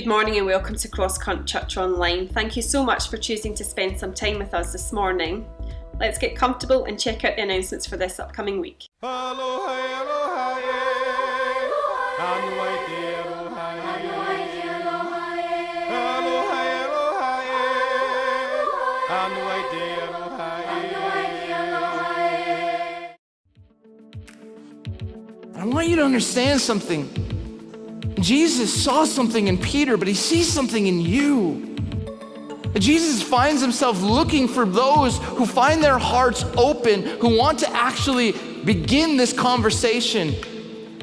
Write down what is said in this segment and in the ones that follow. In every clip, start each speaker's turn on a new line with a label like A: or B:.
A: Good morning and welcome to Cross Current Church Online. Thank you so much for choosing to spend some time with us this morning. Let's get comfortable and check out the announcements for this upcoming week.
B: I want you to understand something. Jesus saw something in Peter, but he sees something in you. Jesus finds himself looking for those who find their hearts open, who want to actually begin this conversation.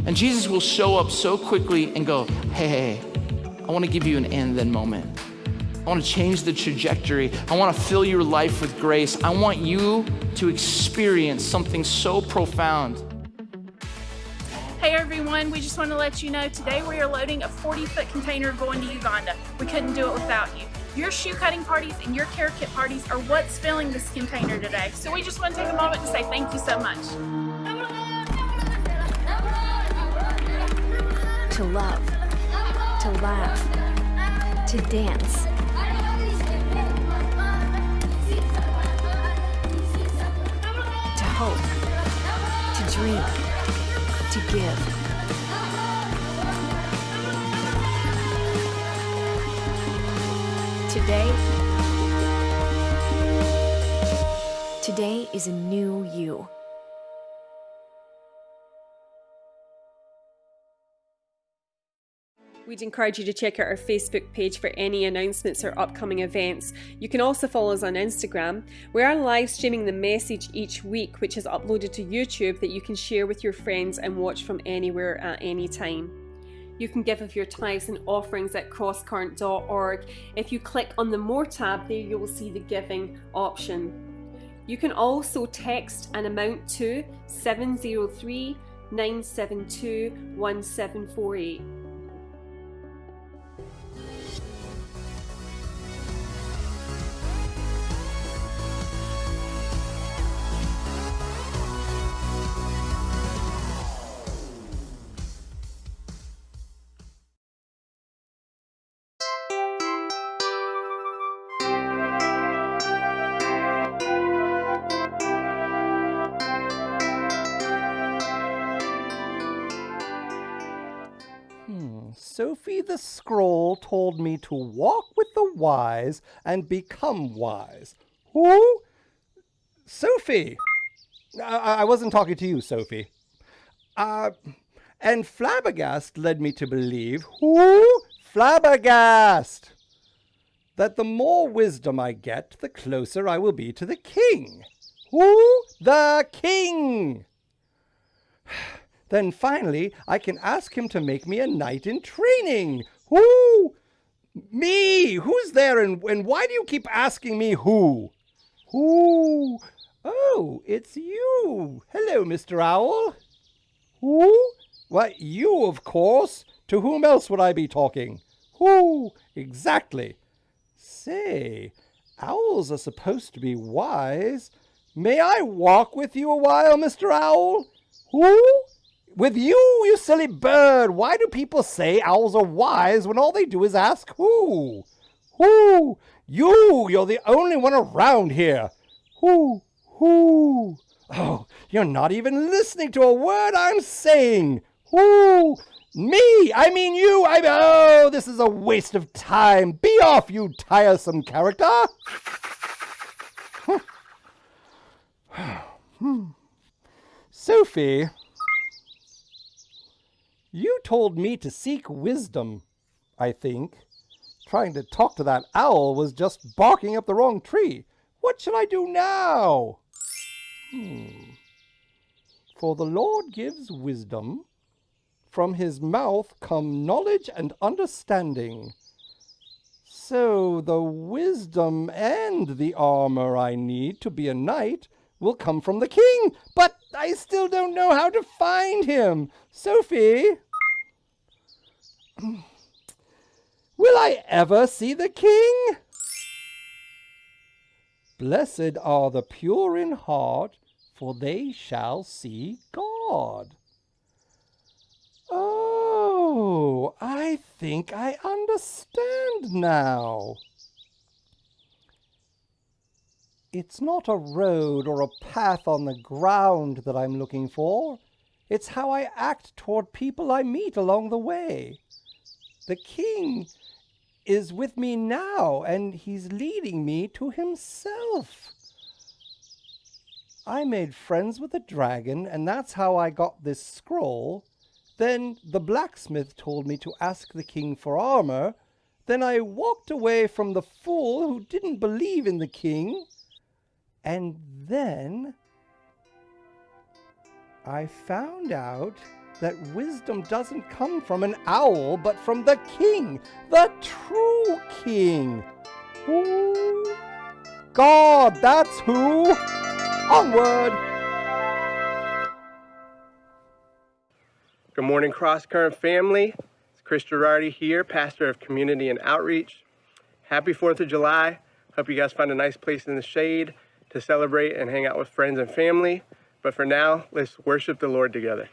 B: And Jesus will show up so quickly and go, hey, I want to give you an and then moment. I want to change the trajectory. I want to fill your life with grace. I want you to experience something so profound.
C: Hey everyone, we just want to let you know today we are loading a 40-foot container going to Uganda. We couldn't do it without you. Your shoe cutting parties and your care kit parties are what's filling this container today. So we just want to take a moment to say thank you so much.
D: To love, to laugh, to dance. To hope, to dream. To give. Today is a new you.
A: We'd encourage you to check out our Facebook page for any announcements or upcoming events. You can also follow us on Instagram. We are live streaming the message each week, which is uploaded to YouTube that you can share with your friends and watch from anywhere at any time. You can give of your tithes and offerings at crosscurrent.org. If you click on the More tab, there you will see the giving option. You can also text an amount to 703 972 1748.
E: Sophie the Scroll told me to walk with the wise and become wise. Who? Sophie! I wasn't talking to you, Sophie. And Flabbergast led me to believe, who? Flabbergast! That the more wisdom I get, the closer I will be to the king. Who? The king! Then finally, I can ask him to make me a knight in training. Who? Me! Who's there and why do you keep asking me who? Who? Oh, it's you. Hello, Mr. Owl. Who? Why, you, of course. To whom else would I be talking? Who? Exactly. Say, owls are supposed to be wise. May I walk with you a while, Mr. Owl? Who? With you, you silly bird! Why do people say owls are wise when all they do is ask who? Who? You're the only one around here. Who? Oh, you're not even listening to a word I'm saying. Who? Me! I mean you! Oh, this is a waste of time. Be off, you tiresome character! Sophie, you told me to seek wisdom, I think. Trying to talk to that owl was just barking up the wrong tree. What shall I do now? For the Lord gives wisdom. From his mouth come knowledge and understanding. So the wisdom and the armor I need to be a knight will come from the king. But I still don't know how to find him. Sophie, will I ever see the king? Blessed are the pure in heart, for they shall see God. Oh, Oh, I think I understand now. It's not a road or a path on the ground that I'm looking for. It's how I act toward people I meet along the way. The king is with me now, and he's leading me to himself. I made friends with the dragon, and that's how I got this scroll. Then the blacksmith told me to ask the king for armor. Then I walked away from the fool who didn't believe in the king. And then I found out that wisdom doesn't come from an owl, but from the king, the true king. Ooh, God, that's who. Onward.
F: Good morning, Cross Current family. It's Chris Girardi here, pastor of community and outreach. Happy 4th of July. Hope you guys find a nice place in the shade to celebrate and hang out with friends and family. But for now, let's worship the Lord together.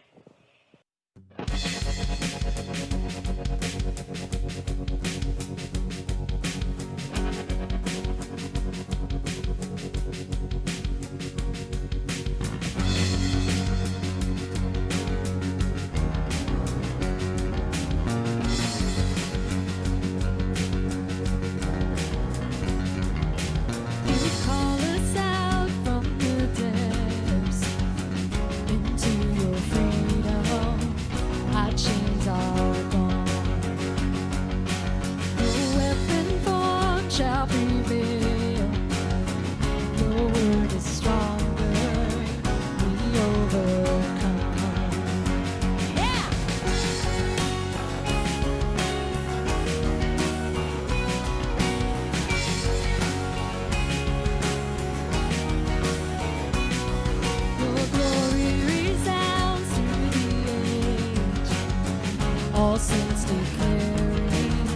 G: All saints declaring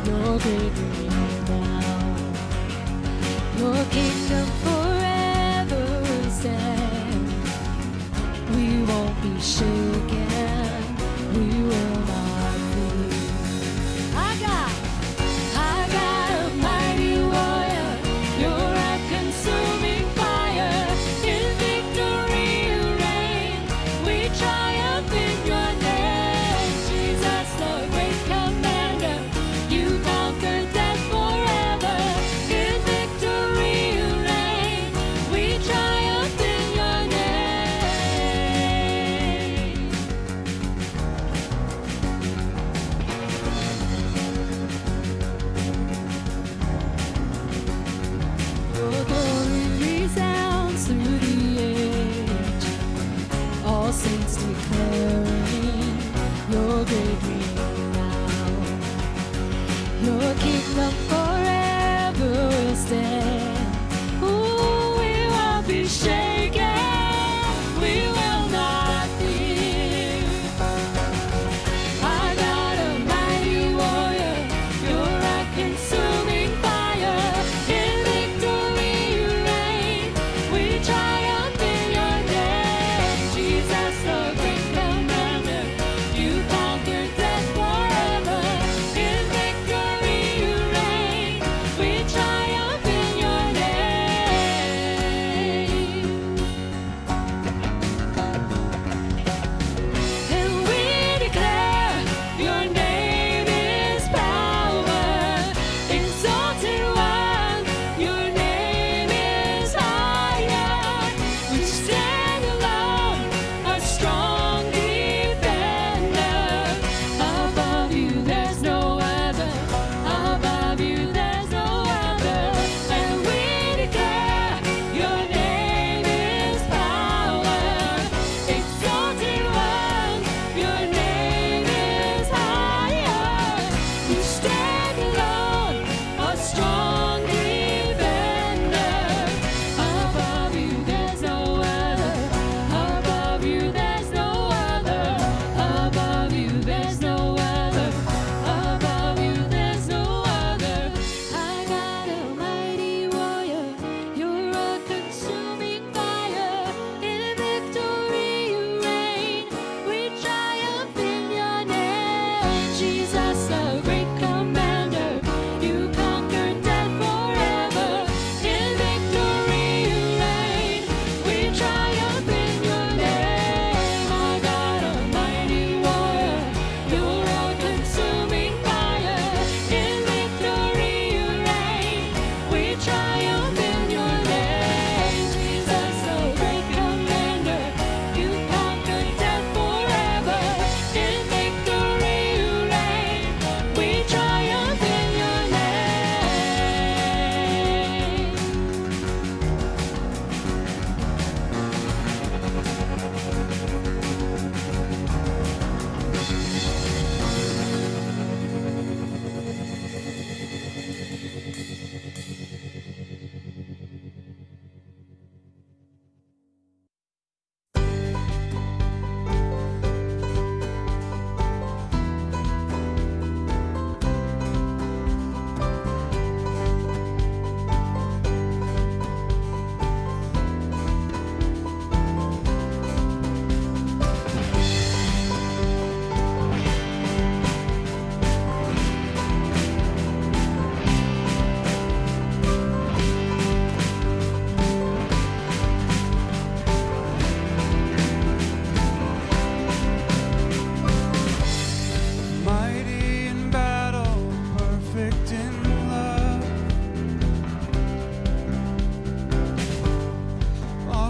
G: your great name now. Your kingdom forever stands. We won't be shaken. We will not fear. I got a mighty warrior. You're a consuming fire. In victory you reign. We triumph in your name. Jesus, the great commander, you conquered death.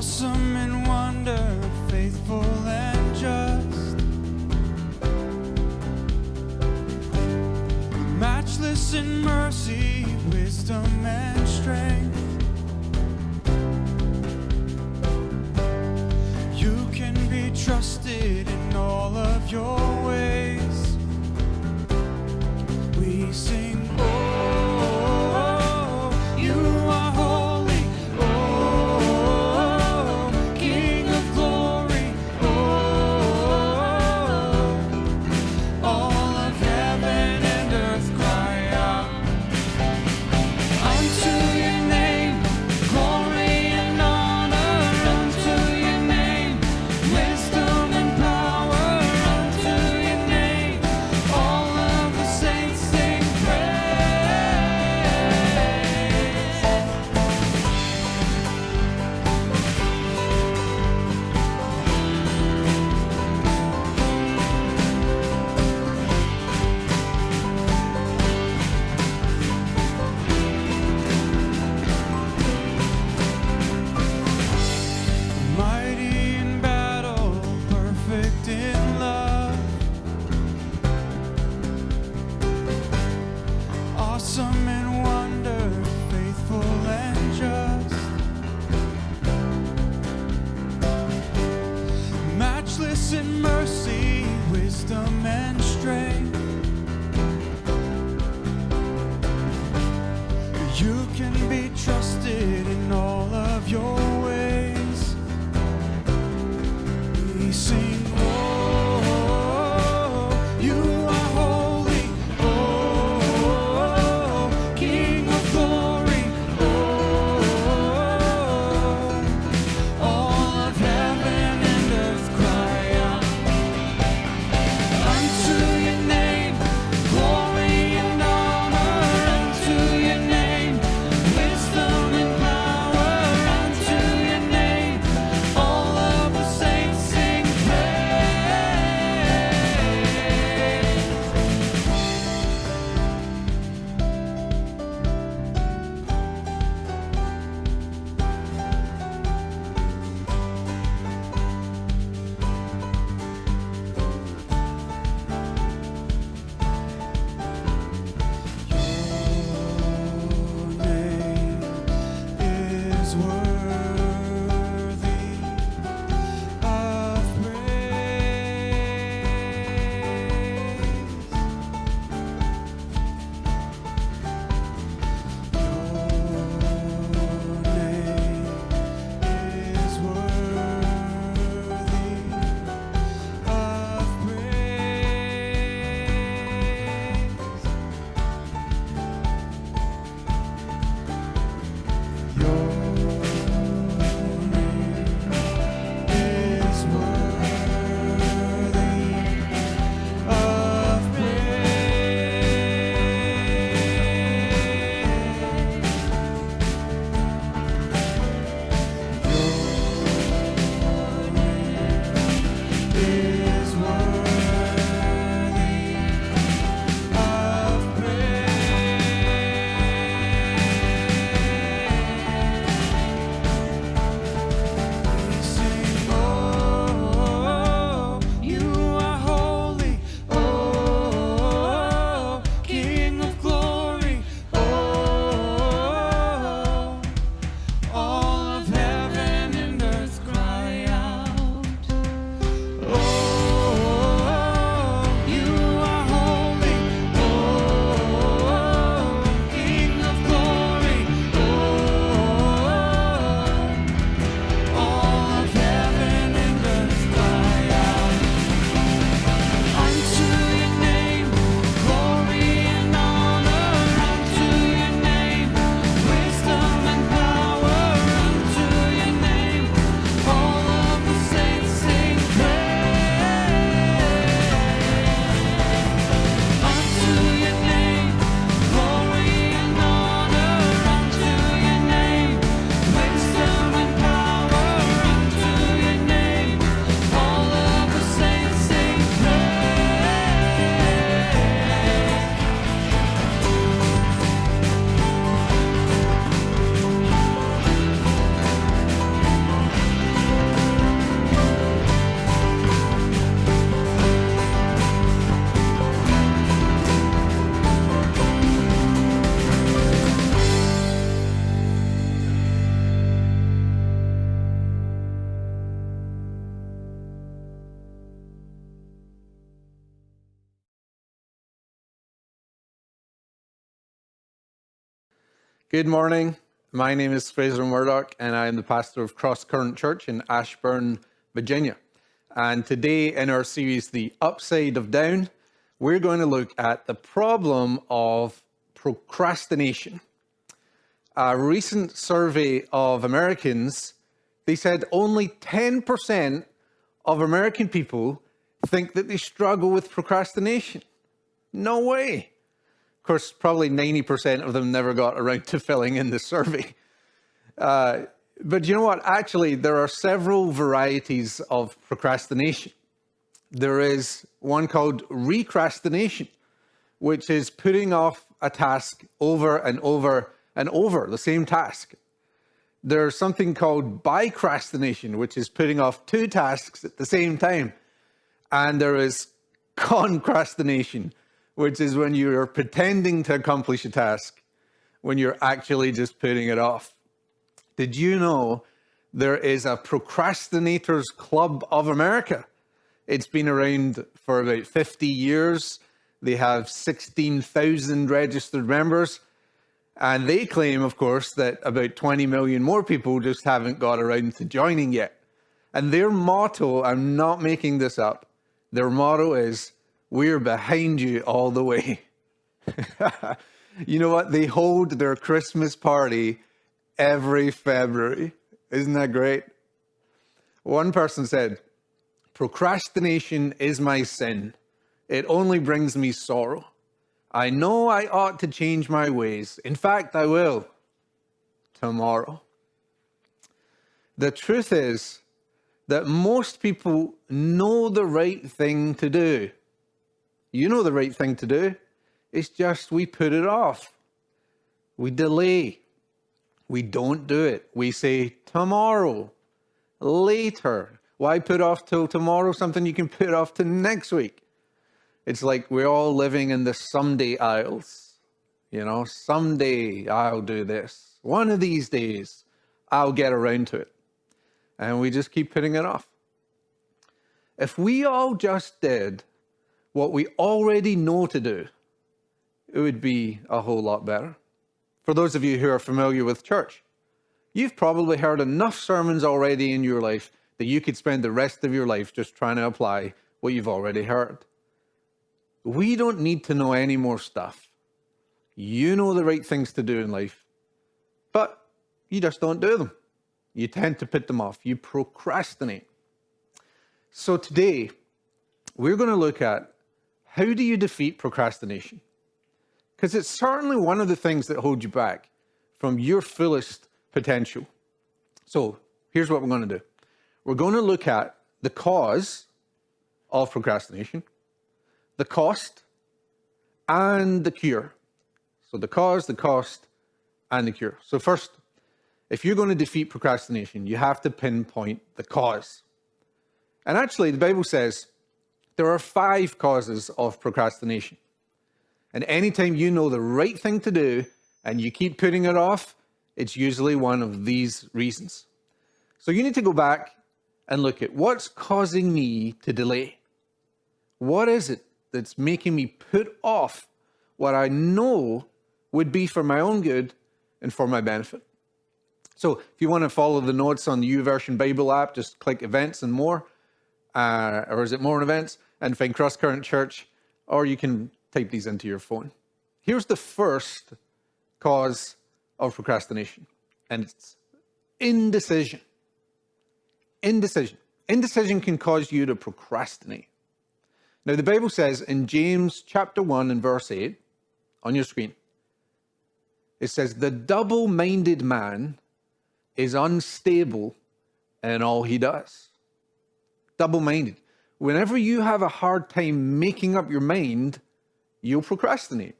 H: awesome in wonder, faithful and just, matchless in mercy, wisdom and strength. You can be trusted in all of your ways. We sing, oh, you are holy, oh, King of glory, oh, all of heaven and earth cry out unto your name, glory and honor unto your name, wisdom and power unto your name, all of the saints sing mighty in battle, perfect in love, awesome in wonder, faithful and just, matchless in mercy, wisdom and strength. You can be trusted in all of your ways. We sing, oh, you are holy, oh, King of glory, oh, all of heaven and earth cry out unto
I: Good morning. My name is Fraser Murdoch, and I am the pastor of Cross Current Church in Ashburn, Virginia. And today in our series, The Upside of Down, we're going to look at the problem of procrastination. A recent survey of Americans, they said only 10% of American people think that they struggle with procrastination. No way. Of course, probably 90% of them never got around to filling in the survey. But you know what? Actually, there are several varieties of procrastination. There is one called recrastination, which is putting off a task over and over and over, the same task. There's something called bicrastination, which is putting off two tasks at the same time. And there is concrastination, which is when you're pretending to accomplish a task when you're actually just putting it off. Did you know there is a Procrastinators Club of America? It's been around for about 50 years. They have 16,000 registered members. And they claim, of course, that about 20 million more people just haven't got around to joining yet. And their motto, I'm not making this up, their motto is, "We're behind you all the way." You know what? They hold their Christmas party every February. Isn't that great? One person said, "Procrastination is my sin. It only brings me sorrow. I know I ought to change my ways. In fact, I will tomorrow." The truth is that most people know the right thing to do. You know the right thing to do. It's just we put it off. We delay. We don't do it. We say tomorrow, later. Why put off till tomorrow something you can put off to next week? It's like we're all living in the someday aisles. You know, someday I'll do this. One of these days I'll get around to it. And we just keep putting it off. If we all just did what we already know to do, it would be a whole lot better. For those of you who are familiar with church, you've probably heard enough sermons already in your life that you could spend the rest of your life just trying to apply what you've already heard. We don't need to know any more stuff. You know the right things to do in life, but you just don't do them. You tend to put them off. You procrastinate. So today, we're going to look at how do you defeat procrastination? Because it's certainly one of the things that hold you back from your fullest potential. So here's what we're going to do. We're going to look at the cause of procrastination, the cost, and the cure. So the cause, the cost, and the cure. So first, if you're going to defeat procrastination, you have to pinpoint the cause. And actually, the Bible says there are 5 causes of procrastination. And anytime you know the right thing to do and you keep putting it off, it's usually one of these reasons. So you need to go back and look at what's causing me to delay. What is it that's making me put off what I know would be for my own good and for my benefit? So if you want to follow the notes on the YouVersion Bible app, just click Events and More, or is it More and Events, and find Cross Current Church, or you can type these into your phone. Here's the first cause of procrastination, and it's indecision. Indecision. Indecision can cause you to procrastinate. Now, the Bible says in James chapter 1 and verse 8, on your screen, it says, "The double-minded man is unstable in all he does." Double-minded. Whenever you have a hard time making up your mind, you'll procrastinate.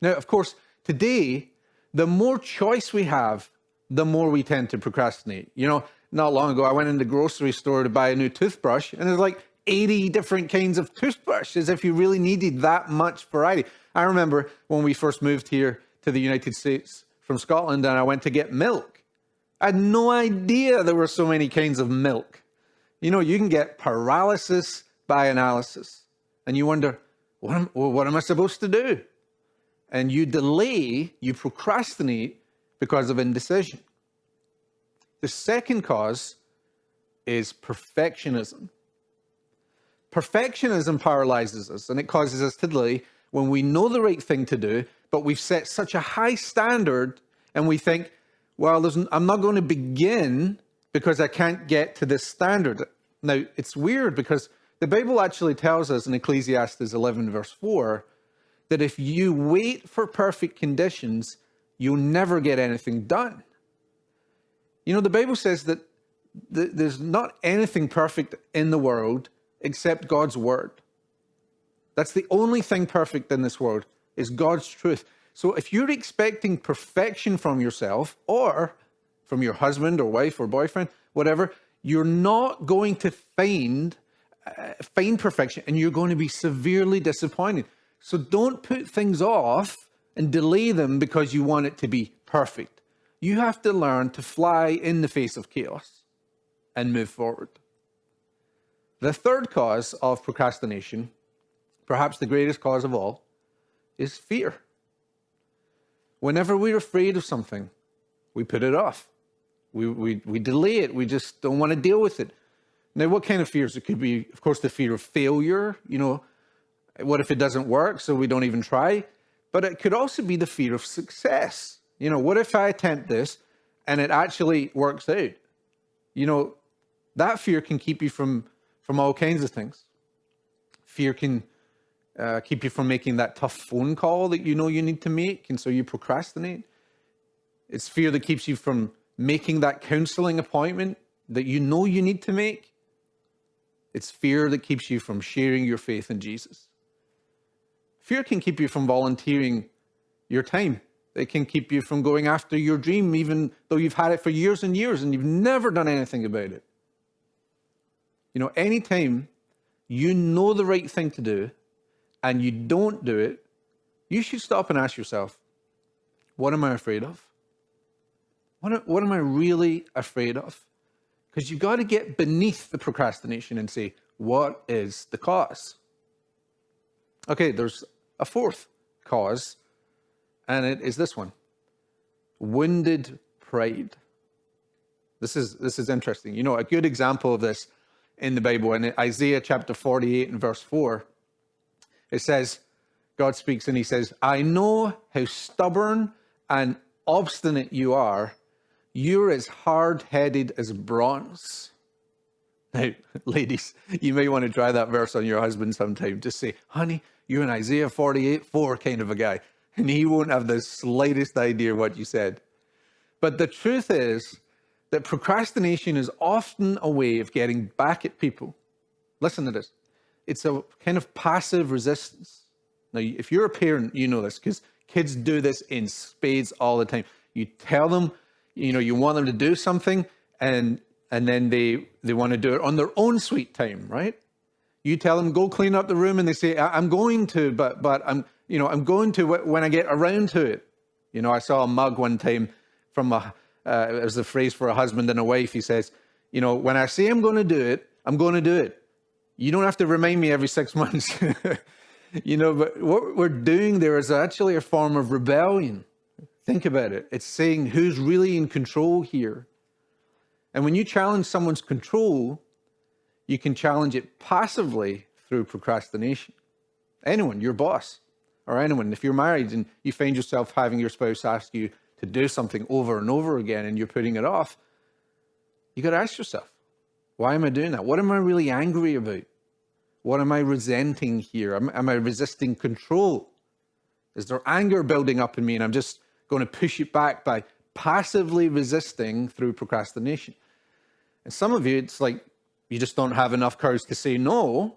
I: Now, of course, today, the more choice we have, the more we tend to procrastinate. You know, not long ago, I went in the grocery store to buy a new toothbrush, and there's like 80 different kinds of toothbrush, as if you really needed that much variety. I remember when we first moved here to the United States from Scotland, and I went to get milk. I had no idea there were so many kinds of milk. You know, you can get paralysis by analysis, and you wonder, what am I supposed to do? And you delay, you procrastinate because of indecision. The second cause is perfectionism. Perfectionism paralyzes us, and it causes us to delay when we know the right thing to do, but we've set such a high standard and we think, well, I'm not going to begin because I can't get to this standard. Now, it's weird because the Bible actually tells us in Ecclesiastes 11 verse 4 that if you wait for perfect conditions, you'll never get anything done. You know, the Bible says that there's not anything perfect in the world except God's word. That's the only thing perfect in this world, is God's truth. So if you're expecting perfection from yourself or from your husband or wife or boyfriend, whatever, you're not going to find perfection, and you're going to be severely disappointed. So don't put things off and delay them because you want it to be perfect. You have to learn to fly in the face of chaos and move forward. The third cause of procrastination, perhaps the greatest cause of all, is fear. Whenever we're afraid of something, we put it off. We delay it. We just don't want to deal with it. Now, what kind of fears? It could be, of course, the fear of failure. You know, what if it doesn't work, so we don't even try? But it could also be the fear of success. You know, what if I attempt this and it actually works out? You know, that fear can keep you from all kinds of things. Fear can keep you from making that tough phone call that you know you need to make, and so you procrastinate. It's fear that keeps you from making that counseling appointment that you know you need to make. It's fear that keeps you from sharing your faith in Jesus. Fear can keep you from volunteering your time. It can keep you from going after your dream, even though you've had it for years and years and you've never done anything about it. You know, anytime you know the right thing to do and you don't do it, you should stop and ask yourself, what am I afraid of? What am I really afraid of? Because you've got to get beneath the procrastination and say, what is the cause? Okay, there's a fourth cause, and it is this one: wounded pride. This is interesting. You know, a good example of this in the Bible, in Isaiah chapter 48 and verse 4, it says, God speaks and he says, I know how stubborn and obstinate you are. You're as hard-headed as bronze. Now, ladies, you may want to try that verse on your husband sometime. Just say, honey, you're an Isaiah 48:4 kind of a guy. And he won't have the slightest idea what you said. But the truth is that procrastination is often a way of getting back at people. Listen to this. It's a kind of passive resistance. Now, if you're a parent, you know this, because kids do this in spades all the time. You tell them, you know, you want them to do something, and then they want to do it on their own sweet time, right? You tell them, go clean up the room, and they say, I'm going to, but I'm going to when I get around to it. You know, I saw a mug one time from it was the phrase for a husband and a wife. He says, you know, when I say I'm going to do it, I'm going to do it. You don't have to remind me every 6 months. You know, but what we're doing there is actually a form of rebellion. Think about it. It's saying who's really in control here. And when you challenge someone's control, you can challenge it passively through procrastination. Anyone, your boss, or anyone, if you're married and you find yourself having your spouse ask you to do something over and over again and you're putting it off, you got to ask yourself, why am I doing that? What am I really angry about? What am I resenting here? Am I resisting control? Is there anger building up in me and I'm just going to push it back by passively resisting through procrastination? And some of you, it's like you just don't have enough courage to say no,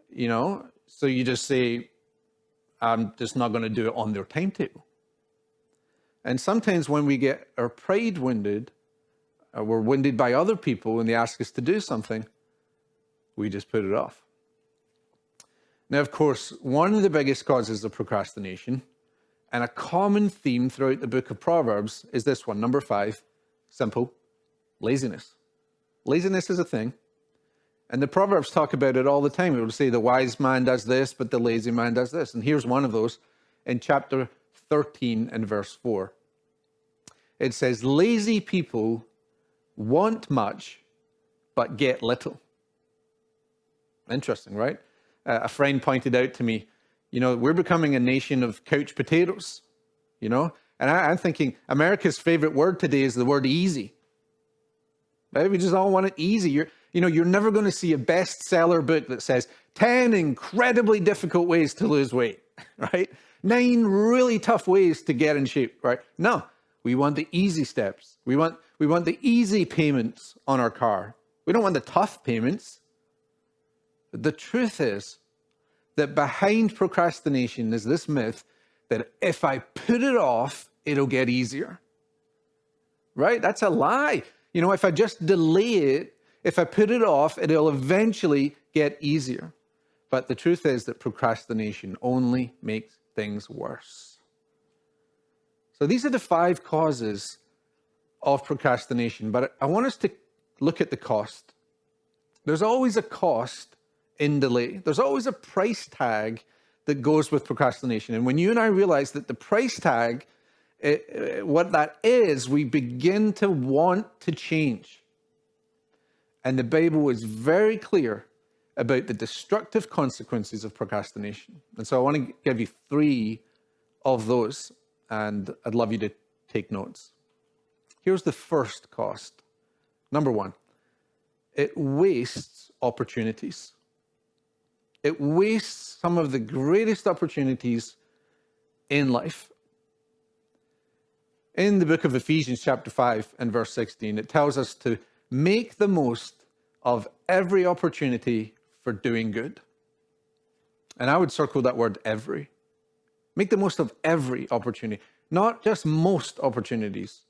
I: you know, so you just say, I'm just not going to do it on their timetable. And sometimes when we get our pride wounded, or we're wounded by other people when they ask us to do something, we just put it off. Now, of course, one of the biggest causes of procrastination, and a common theme throughout the book of Proverbs, is this one, number 5, simple, laziness. Laziness is a thing. And the Proverbs talk about it all the time. It will say the wise man does this, but the lazy man does this. And here's one of those. in chapter 13 and verse 4. It says, lazy people want much, but get little. Interesting, right? A friend pointed out to me, we're becoming a nation of couch potatoes, And I'm thinking America's favorite word today is the word easy. Right? We just all want it easy. You're never going to see a bestseller book that says 10 incredibly difficult ways to lose weight, right? 9 really tough ways to get in shape, right? No, we want the easy steps. We want the easy payments on our car. We don't want the tough payments. The truth is that behind procrastination is this myth that if I put it off, it'll get easier. Right? That's a lie. If I just delay it, if I put it off, it'll eventually get easier. But the truth is that procrastination only makes things worse. So these are the 5 causes of procrastination, but I want us to look at the cost. There's always a cost in delay. There's always a price tag that goes with procrastination. And when you and I realize that the price tag, what that is, we begin to want to change. And the Bible is very clear about the destructive consequences of procrastination. And so I want to give you 3 of those, and I'd love you to take notes. Here's the first cost. Number 1, it wastes opportunities. It wastes some of the greatest opportunities in life. In the book of Ephesians chapter 5 and verse 16, it tells us to make the most of every opportunity for doing good. And I would circle that word every. Make the most of every opportunity, not just most opportunities.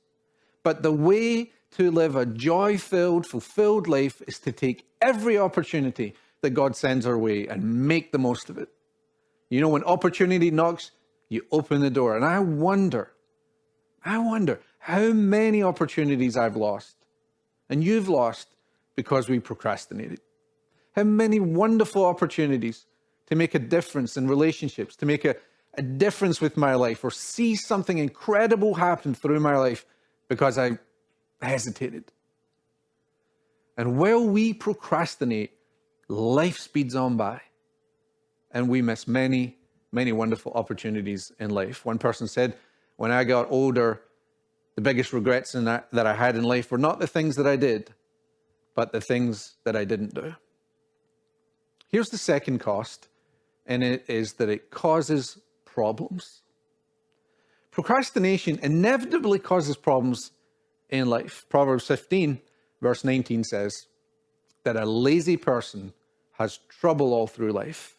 I: But the way to live a joy-filled, fulfilled life is to take every opportunity that God sends our way and make the most of it. When opportunity knocks, you open the door. And I wonder how many opportunities I've lost and you've lost because we procrastinated. How many wonderful opportunities to make a difference in relationships, to make a difference with my life, or see something incredible happen through my life because I hesitated. And while we procrastinate, life speeds on by and we miss many, many wonderful opportunities in life. One person said, when I got older, the biggest regrets that I had in life were not the things that I did, but the things that I didn't do. Here's the second cost, and it is that it causes problems. Procrastination inevitably causes problems in life. Proverbs 15, verse 19 says that a lazy person has trouble all through life.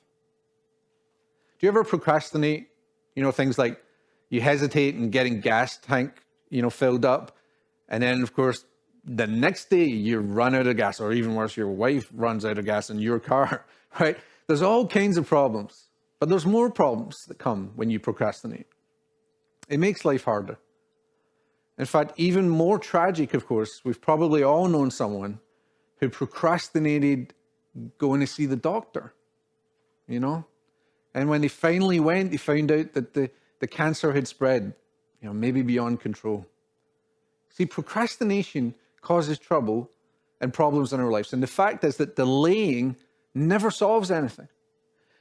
I: Do you ever procrastinate? Things like you hesitate in getting gas tank, filled up. And then, of course, the next day you run out of gas, or even worse, your wife runs out of gas in your car, right? There's all kinds of problems, but there's more problems that come when you procrastinate. It makes life harder. In fact, even more tragic, of course, we've probably all known someone who procrastinated going to see the doctor, And when they finally went, they found out that the cancer had spread, maybe beyond control. See, procrastination causes trouble and problems in our lives. And the fact is that delaying never solves anything.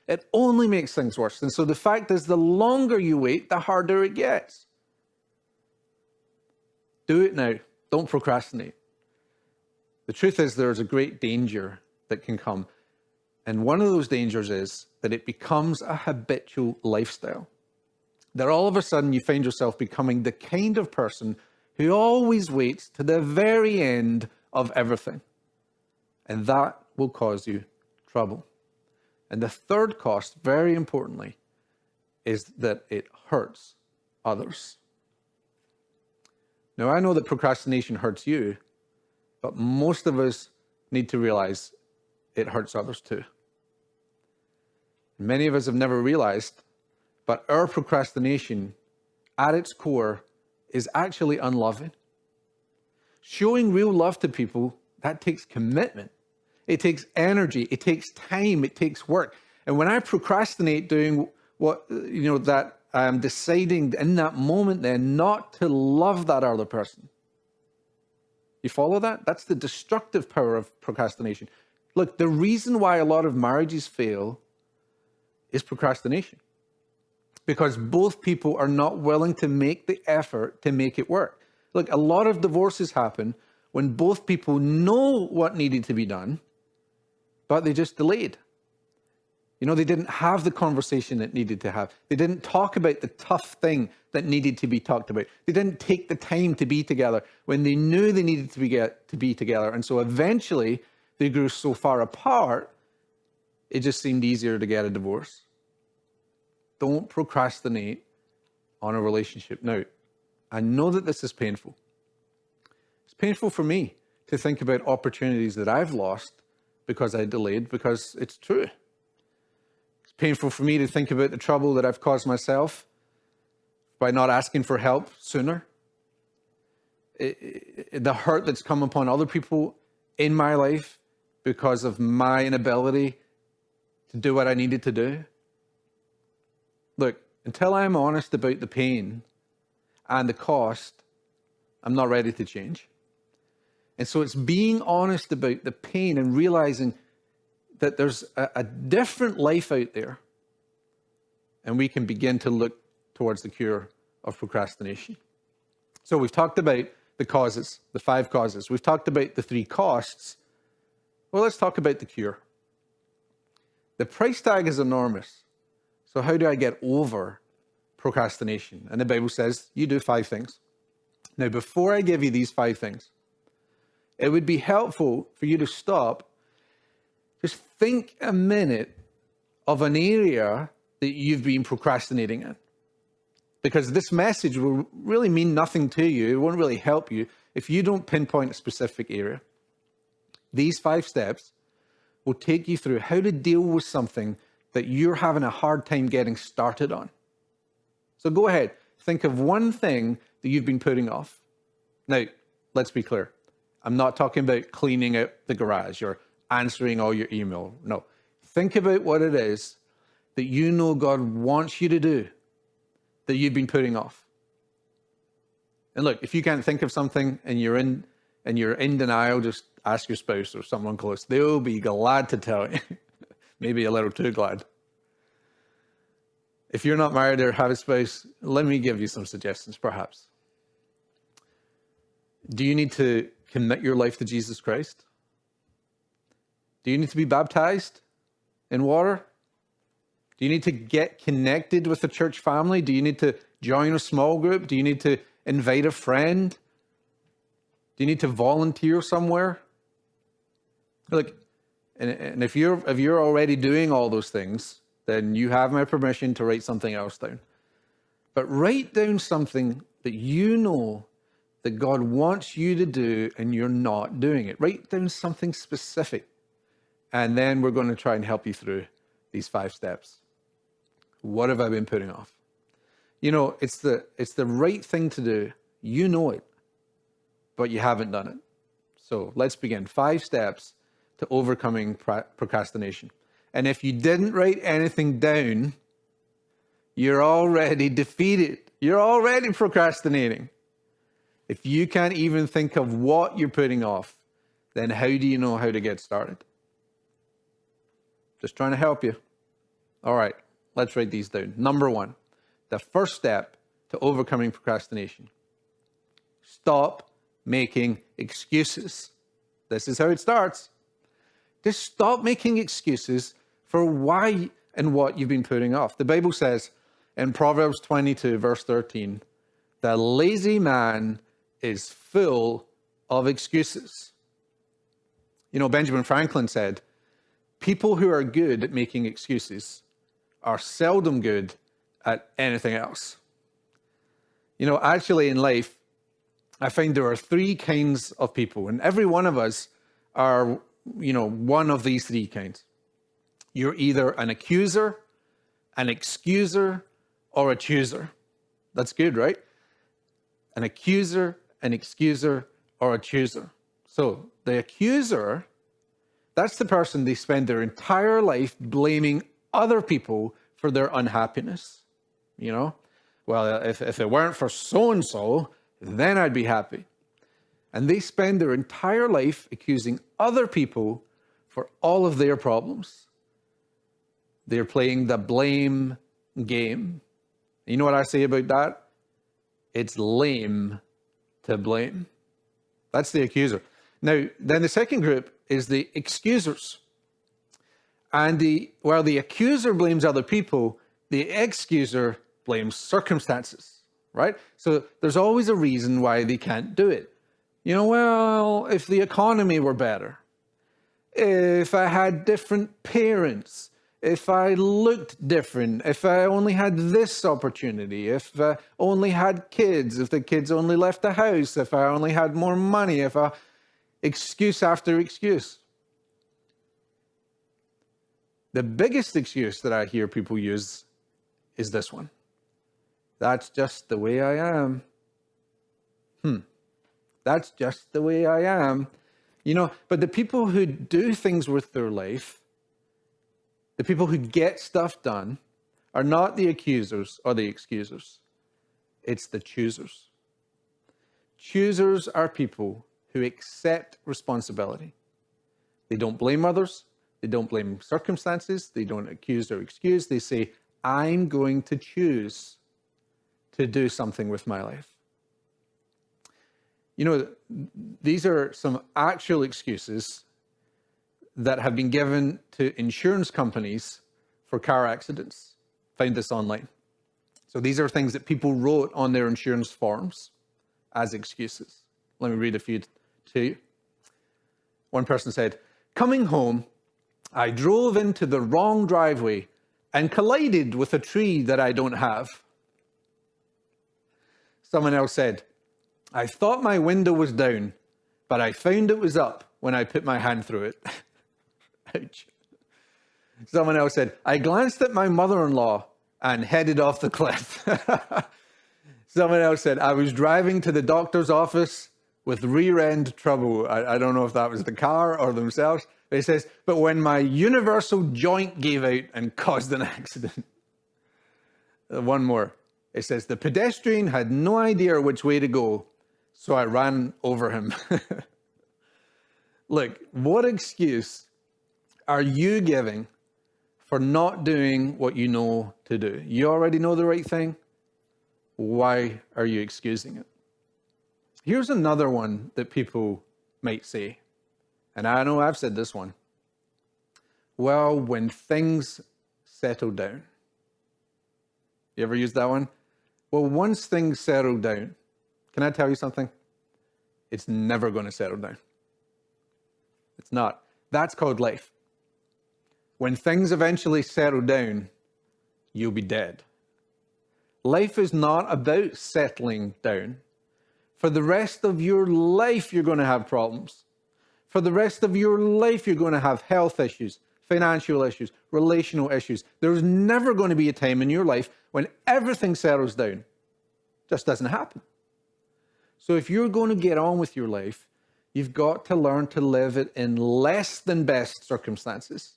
I: It only makes things worse. And so the fact is, the longer you wait, the harder it gets. Do it now. Don't procrastinate. The truth is, there's a great danger that can come. And one of those dangers is that it becomes a habitual lifestyle. That all of a sudden you find yourself becoming the kind of person who always waits to the very end of everything. And that will cause you trouble. And the third cost, very importantly, is that it hurts others. Now, I know that procrastination hurts you, but most of us need to realize it hurts others too. Many of us have never realized, but our procrastination at its core is actually unloving. Showing real love to people, that takes commitment. It takes energy. It takes time. It takes work. And when I procrastinate doing what, that I am deciding in that moment then not to love that other person. You follow that? That's the destructive power of procrastination. Look, the reason why a lot of marriages fail is procrastination. Because both people are not willing to make the effort to make it work. Look, a lot of divorces happen when both people know what needed to be done, but they just delayed. You know, they didn't have the conversation that needed to have. They didn't talk about the tough thing that needed to be talked about. They didn't take the time to be together when they knew they needed to be together. And so eventually they grew so far apart, it just seemed easier to get a divorce. Don't procrastinate on a relationship. Now, I know that this is painful. It's painful for me to think about opportunities that I've lost because I delayed, because it's true. It's painful for me to think about the trouble that I've caused myself by not asking for help sooner. The hurt that's come upon other people in my life because of my inability to do what I needed to do. Look, until I'm honest about the pain and the cost, I'm not ready to change. And so it's being honest about the pain and realizing that there's a different life out there, and we can begin to look towards the cure of procrastination. So we've talked about the causes, the 5 causes. We've talked about the 3 costs. Well, let's talk about the cure. The price tag is enormous. So how do I get over procrastination? And the Bible says you do 5 things. Now, before I give you these 5 things, it would be helpful for you to stop. Just think a minute of an area that you've been procrastinating in. Because this message will really mean nothing to you. It won't really help you if you don't pinpoint a specific area. These 5 steps will take you through how to deal with something that you're having a hard time getting started on. So go ahead, think of one thing that you've been putting off. Now, let's be clear. I'm not talking about cleaning out the garage or answering all your email. No. Think about what it is that you know God wants you to do that you've been putting off. And look, if you can't think of something and you're in denial, just ask your spouse or someone close. They'll be glad to tell you. Maybe a little too glad. If you're not married or have a spouse, let me give you some suggestions, perhaps. Do you need to commit your life to Jesus Christ? Do you need to be baptized in water? Do you need to get connected with the church family? Do you need to join a small group? Do you need to invite a friend? Do you need to volunteer somewhere? Look, and if you're already doing all those things, then you have my permission to write something else down. But write down something that you know that God wants you to do and you're not doing it. Write down something specific. And then we're going to try and help you through these 5 steps. What have I been putting off? You know, it's the right thing to do. You know it, but you haven't done it. So let's begin. 5 steps to overcoming procrastination. And if you didn't write anything down, you're already defeated. You're already procrastinating. If you can't even think of what you're putting off, then how do you know how to get started? Just trying to help you. All right, let's write these down. Number 1, the first step to overcoming procrastination. Stop making excuses. This is how it starts. Just stop making excuses for why and what you've been putting off. The Bible says in Proverbs 22, verse 13, the lazy man is full of excuses. You know, Benjamin Franklin said, people who are good at making excuses are seldom good at anything else. You know, actually in life, I find there are 3 kinds of people, and every one of us are, you know, one of these 3 kinds. You're either an accuser, an excuser, or a chooser. That's good, right? An accuser, an excuser, or a chooser. So the accuser, that's the person they spend their entire life blaming other people for their unhappiness. You know, Well, if it weren't for so-and-so, then I'd be happy. And they spend their entire life accusing other people for all of their problems. They're playing the blame game. You know what I say about that? It's lame to blame. That's the accuser. Now, then the second group is the excusers. And while the accuser blames other people, the excuser blames circumstances, right? So there's always a reason why they can't do it. You know, well, if the economy were better, if I had different parents, if I looked different, if I only had this opportunity, if I only had kids, if the kids only left the house, if I only had more money, excuse after excuse. The biggest excuse that I hear people use is this one. That's just the way I am. That's just the way I am. You know, but the people who do things with their life, the people who get stuff done, are not the accusers or the excusers. It's the choosers. Choosers are people who accept responsibility. They don't blame others. They don't blame circumstances. They don't accuse or excuse. They say, I'm going to choose to do something with my life. You know, these are some actual excuses that have been given to insurance companies for car accidents. Found this online. So these are things that people wrote on their insurance forms as excuses. Let me read a few to you. One person said, coming home, I drove into the wrong driveway and collided with a tree that I don't have. Someone else said, I thought my window was down, but I found it was up when I put my hand through it. Ouch. Someone else said, I glanced at my mother-in-law and headed off the cliff. Someone else said, I was driving to the doctor's office with rear end trouble. I don't know if that was the car or themselves. But it says, but when my universal joint gave out and caused an accident. One more. It says, the pedestrian had no idea which way to go, so I ran over him. Look, what excuse are you giving for not doing what you know to do? You already know the right thing. Why are you excusing it? Here's another one that people might say, and I know I've said this one. Well, when things settle down. You ever used that one? Well, once things settle down, can I tell you something? It's never going to settle down. It's not. That's called life. When things eventually settle down, you'll be dead. Life is not about settling down. For the rest of your life, you're going to have problems. For the rest of your life, you're going to have health issues, financial issues, relational issues. There's never going to be a time in your life when everything settles down. It just doesn't happen. So if you're going to get on with your life, you've got to learn to live it in less than best circumstances.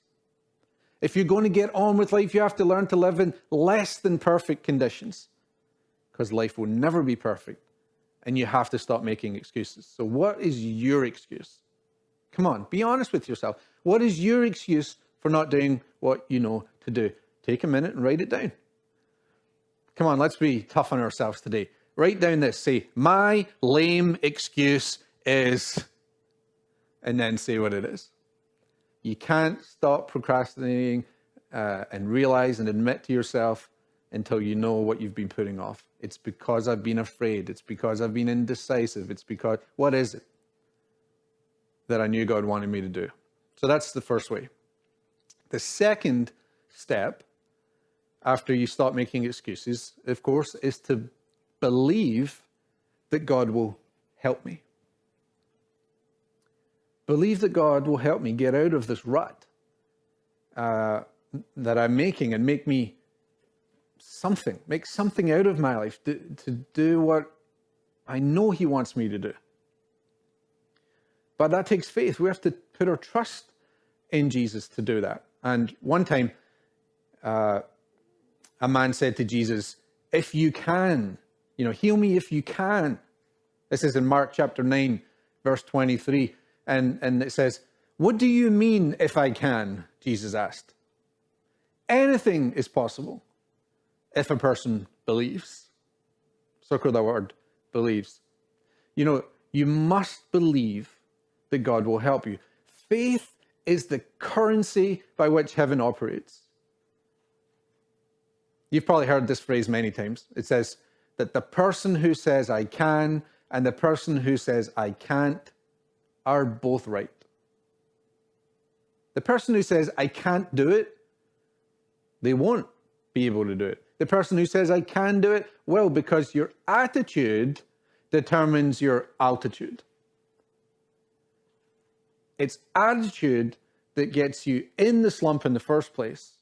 I: If you're going to get on with life, you have to learn to live in less than perfect conditions, because life will never be perfect, and you have to stop making excuses. So what is your excuse? Come on, be honest with yourself. What is your excuse for not doing what you know to do? Take a minute and write it down. Come on, let's be tough on ourselves today. Write down this. Say, my lame excuse is, and then say what it is. You can't stop procrastinating and realize and admit to yourself until you know what you've been putting off. It's because I've been afraid. It's because I've been indecisive. It's because, what is it that I knew God wanted me to do? So that's the first way. The second step, after you stop making excuses, of course, is to believe that God will help me. Believe that God will help me get out of this rut that I'm making and make something out of my life to do what I know He wants me to do. But that takes faith. We have to put our trust in Jesus to do that. And one time, a man said to Jesus, if you can. Heal me if you can. This is in Mark chapter 9, verse 23. And it says, what do you mean if I can? Jesus asked. Anything is possible if a person believes. Circle the word, believes. You must believe that God will help you. Faith is the currency by which heaven operates. You've probably heard this phrase many times. It says that the person who says I can and the person who says I can't are both right. The person who says I can't do it, they won't be able to do it. The person who says I can do it, well, because your attitude determines your altitude. It's attitude that gets you in the slump in the first place.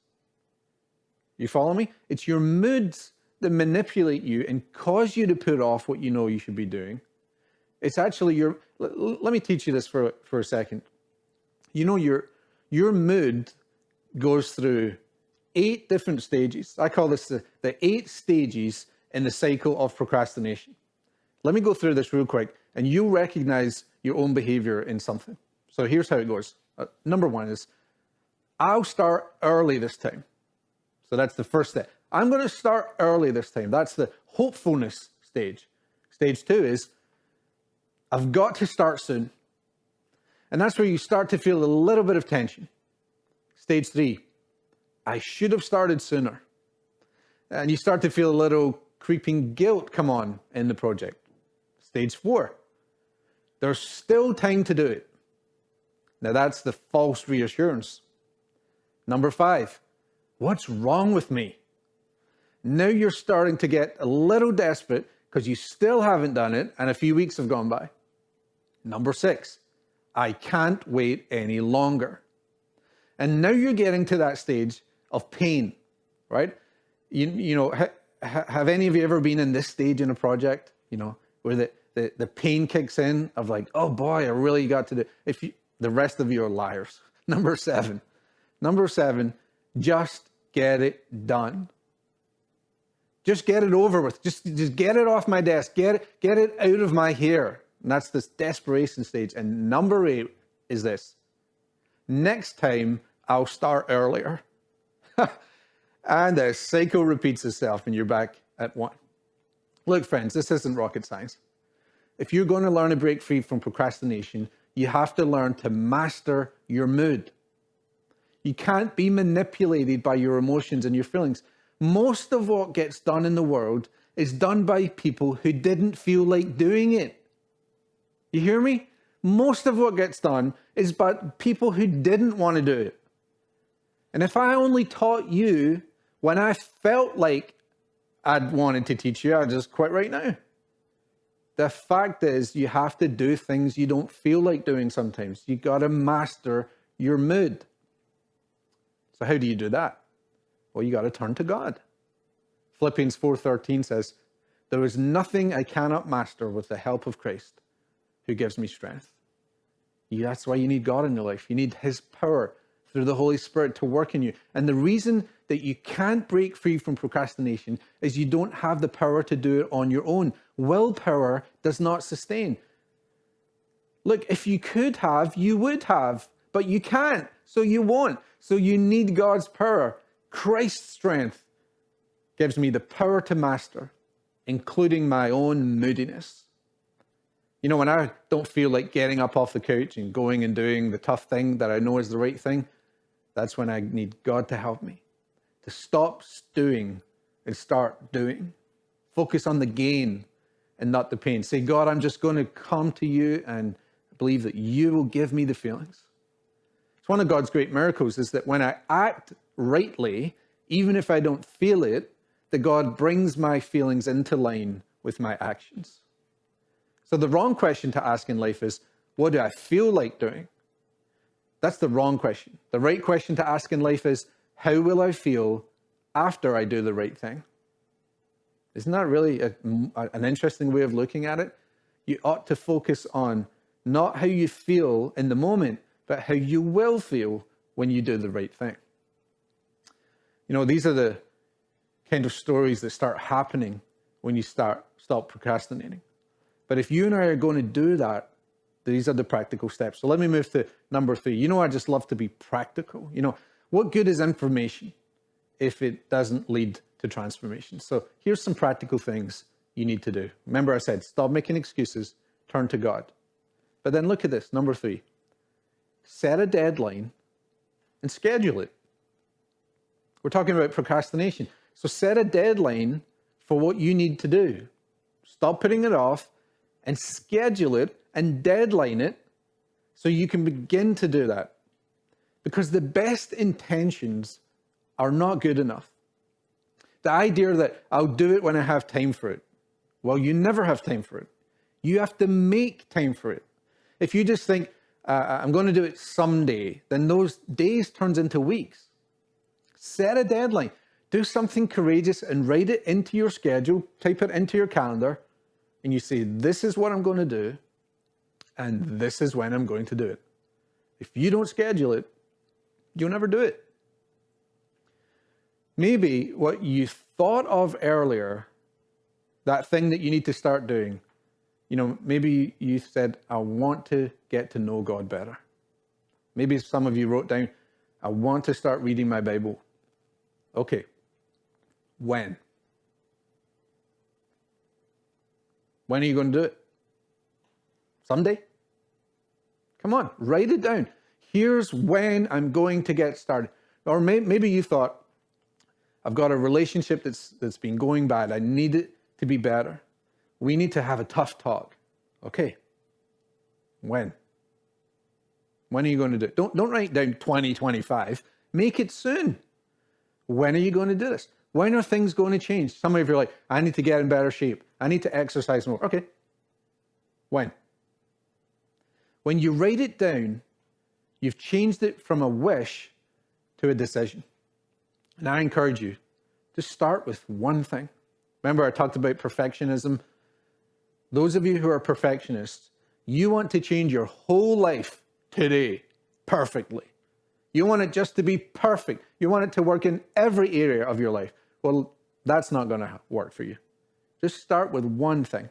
I: You follow me? It's your moods that manipulate you and cause you to put off what you know you should be doing. It's actually let me teach you this for a second. Your mood goes through 8 different stages. I call this the 8 stages in the cycle of procrastination. Let me go through this real quick, and you'll recognize your own behavior in something. So here's how it goes. Number 1 is, I'll start early this time. So that's the first step. I'm going to start early this time. That's the hopefulness stage. Stage 2 is, I've got to start soon. And that's where you start to feel a little bit of tension. Stage 3, I should have started sooner. And you start to feel a little creeping guilt come on in the project. Stage 4, there's still time to do it. Now that's the false reassurance. Number 5, what's wrong with me? Now you're starting to get a little desperate because you still haven't done it and a few weeks have gone by. Number 6, I can't wait any longer. And now you're getting to that stage of pain, right? Have any of you ever been in this stage in a project, where the pain kicks in of like, oh boy, I really got to do, the rest of you are liars. Number 7, just get it done. Just get it over with. Just get it off my desk. Get it out of my hair. And that's this desperation stage. And number 8 is this. Next time, I'll start earlier. And the cycle repeats itself and you're back at 1. Look, friends, this isn't rocket science. If you're going to learn to break free from procrastination, you have to learn to master your mood. You can't be manipulated by your emotions and your feelings. Most of what gets done in the world is done by people who didn't feel like doing it. You hear me? Most of what gets done is by people who didn't want to do it. And if I only taught you when I felt like I'd wanted to teach you, I'd just quit right now. The fact is, you have to do things you don't feel like doing sometimes. You got to master your mood. So how do you do that? Well, you got to turn to God. Philippians 4:13 says, there is nothing I cannot master with the help of Christ who gives me strength. That's why you need God in your life. You need his power through the Holy Spirit to work in you. And the reason that you can't break free from procrastination is you don't have the power to do it on your own. Willpower does not sustain. Look, if you could have, you would have, but you can't, so you won't. So you need God's power. Christ's strength gives me the power to master, including my own moodiness. When I don't feel like getting up off the couch and going and doing the tough thing that I know is the right thing, that's when I need God to help me. To stop stewing and start doing. Focus on the gain and not the pain. Say, God, I'm just going to come to you and believe that you will give me the feelings. It's one of God's great miracles is that when I act rightly, even if I don't feel it, that God brings my feelings into line with my actions. So the wrong question to ask in life is, what do I feel like doing? That's the wrong question. The right question to ask in life is, how will I feel after I do the right thing? Isn't that really an interesting way of looking at it? You ought to focus on not how you feel in the moment, but how you will feel when you do the right thing. These are the kind of stories that start happening when you stop procrastinating. But if you and I are going to do that, these are the practical steps. So let me move to number 3. You know, I just love to be practical. You know, what good is information if it doesn't lead to transformation? So here's some practical things you need to do. Remember I said, stop making excuses, turn to God. But then look at this, number 3. Set a deadline and schedule it. We're talking about procrastination. So set a deadline for what you need to do. Stop putting it off and schedule it and deadline it so you can begin to do that. Because the best intentions are not good enough. The idea that I'll do it when I have time for it. Well, you never have time for it. You have to make time for it. If you just think, I'm going to do it someday, then those days turns into weeks. Set a deadline. Do something courageous and write it into your schedule, type it into your calendar, and you say, this is what I'm going to do, and this is when I'm going to do it. If you don't schedule it, you'll never do it. Maybe what you thought of earlier, that thing that you need to start doing, you know, maybe you said, I want to get to know God better. Maybe some of you wrote down, I want to start reading my Bible. Okay. When? When are you going to do it? Someday? Come on, write it down. Here's when I'm going to get started. Or maybe you thought, I've got a relationship that's been going bad. I need it to be better. We need to have a tough talk. Okay. When? When are you going to do it? Don't write down 2025. Make it soon. When are you going to do this? When are things going to change? Some of you are like, I need to get in better shape. I need to exercise more. Okay. When? When you write it down, you've changed it from a wish to a decision. And I encourage you to start with one thing. Remember, I talked about perfectionism. Those of you who are perfectionists, you want to change your whole life today perfectly. You want it just to be perfect. You want it to work in every area of your life. Well, that's not going to work for you. Just start with one thing.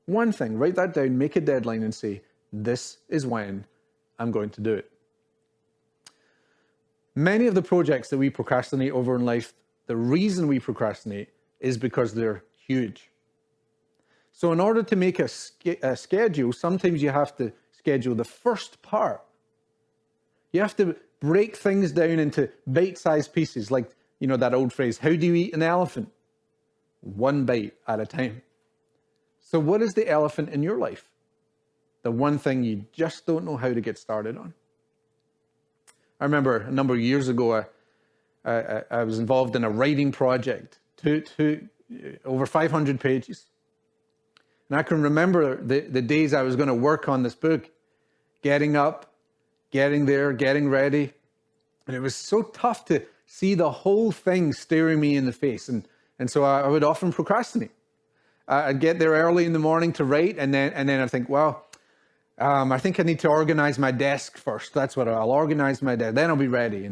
I: One thing. Write that down, make a deadline, and say, this is when I'm going to do it. Many of the projects that we procrastinate over in life, the reason we procrastinate is because they're huge. So in order to make a schedule, sometimes you have to schedule the first part. You have to break things down into bite-sized pieces, like, you know, that old phrase, how do you eat an elephant? One bite at a time. So what is the elephant in your life? The one thing you just don't know how to get started on. I remember a number of years ago, I was involved in a writing project, over 500 pages. And I can remember the days I was going to work on this book, getting up, getting there, getting ready. And it was so tough to see the whole thing staring me in the face. And so I would often procrastinate. I'd get there early in the morning to write, and then I'd think, well, I think I need to organize my desk first. That's what I'll organize my desk. Then I'll be ready.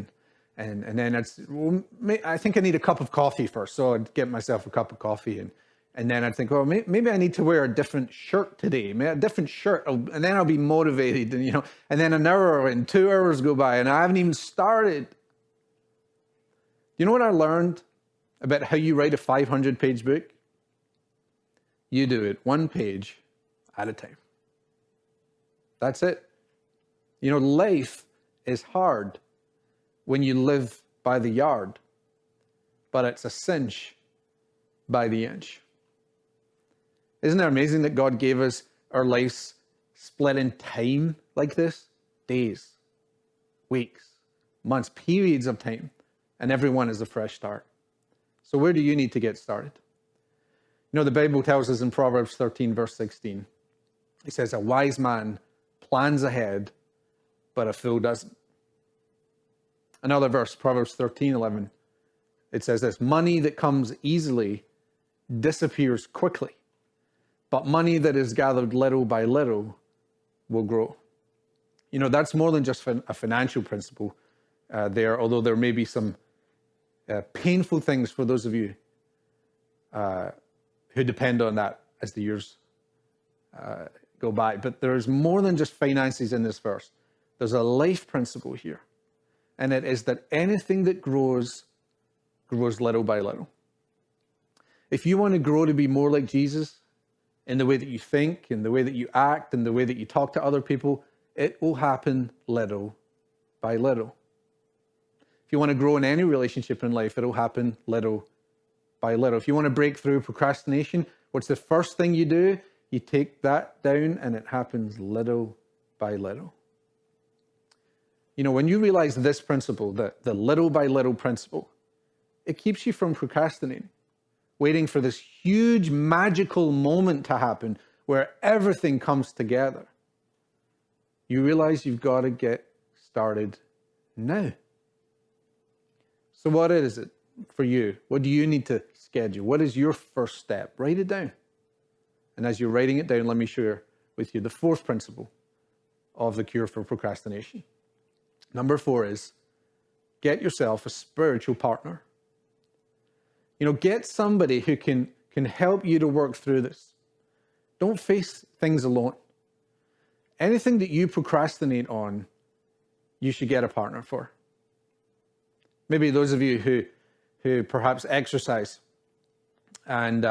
I: And then I think I need a cup of coffee first. So I'd get myself a cup of coffee. And then I'd think, well, maybe I need to wear a different shirt today. Maybe a different shirt. And then I'll be motivated. And then an hour and 2 hours go by and I haven't even started. You know what I learned about how you write a 500-page book? You do it one page at a time. That's it. Life is hard when you live by the yard, but it's a cinch by the inch. Isn't it amazing that God gave us our lives split in time like this? Days, weeks, months, periods of time, and everyone is a fresh start. So where do you need to get started? The Bible tells us in Proverbs 13, verse 16, it says, a wise man plans ahead, but a fool doesn't. Another verse, Proverbs 13:11, it says this, money that comes easily disappears quickly, but money that is gathered little by little will grow. That's more than just a financial principle there, although there may be some painful things for those of you who depend on that as the years go by. But there's more than just finances in this verse. There's a life principle here. And it is that anything that grows little by little. If you want to grow to be more like Jesus in the way that you think, in the way that you act, in the way that you talk to other people, it will happen little by little. If you want to grow in any relationship in life, it'll happen little by little. If you want to break through procrastination, what's the first thing you do? You take that down and it happens little by little. You know, when you realize this principle, the little by little principle, it keeps you from procrastinating, waiting for this huge magical moment to happen where everything comes together. You realize you've got to get started now. So what is it for you? What do you need to schedule? What is your first step? Write it down. And as you're writing it down, let me share with you the fourth principle of the cure for procrastination. Number 4 is get yourself a spiritual partner. You know, get somebody who can help you to work through this. Don't face things alone. Anything that you procrastinate on, you should get a partner for. Maybe those of you who perhaps exercise and